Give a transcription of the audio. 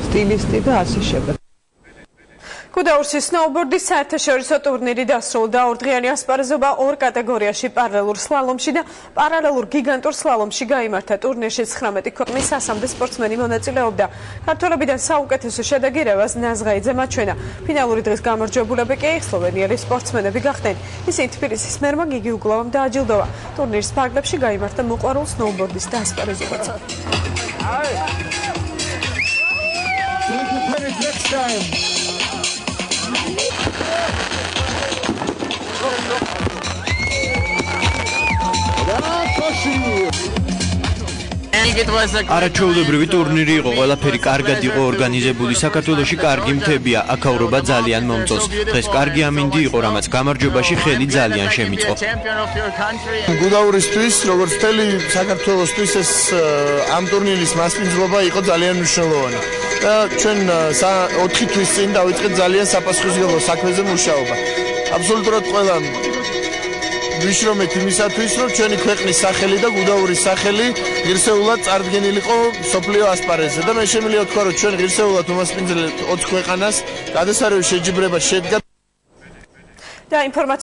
სტილისტი და ასე შემდეგ. გუდაურში სნოუბორდის საერთაშორისო ტურნირი დასრულდა. ორდღიანი ასპარეზობა ორ კატეგორიაში პარალელურ სლალომში და პარალელურ გიგანტურ სლალომში გაიმართა. ტურნირში 19 ქვეყნის სასამართლო სპორტსმენი მონაწილეობდა. ქართველებიდან საუკეთესო შედეგირებას ნაზღაიძემ აჩვენა. ფინალური დღის გამარჯვებულები კი სლოვენიელი სპორტსმენები გახდნენ. ისინი თბილისის მერმა გიგი უგლავამ დააჯილდოვა. ტურნირის ფარგლებში გაიმართა მოყვარულ სნოუბორდის ასპარეზობაც. არაჩვეულებრივი ტურნირი იყო, ყველაფერი კარგად იყო ორგანიზებული, საქართველოში კარგი მთებია, აქაურობა ძალიან მომწონს. დღეს კარგი ამინდი იყო, რამაც გამარჯვებაში ხელი ძალიან შემიწყო. გუდაურისთვის, როგორც მთელი საქართველოსთვის ეს ამ ტურნირის მასპინძლობა იყო ძალიან მნიშვნელოვანი. და ჩვენ 4 თვის წინ დავიწყეთ ძალიან საპასუხისმგებლო საქმეზე მუშაობა. აბსოლუტურად ყველა ვიშრომეთ იმისათვის, რომ ჩვენი ქვეყნის სახელი და გუდაურის სახელი ღირსეულად წარდგენილიყო მსოფლიო ასპარეზზე და მე შემიძლია ვთქვა, რომ ჩვენ ღირსეულად უმასპინძლებთ 20 ქვეყანას, გადასარევი შეჯიბრება შედგა. და ინფორმაცია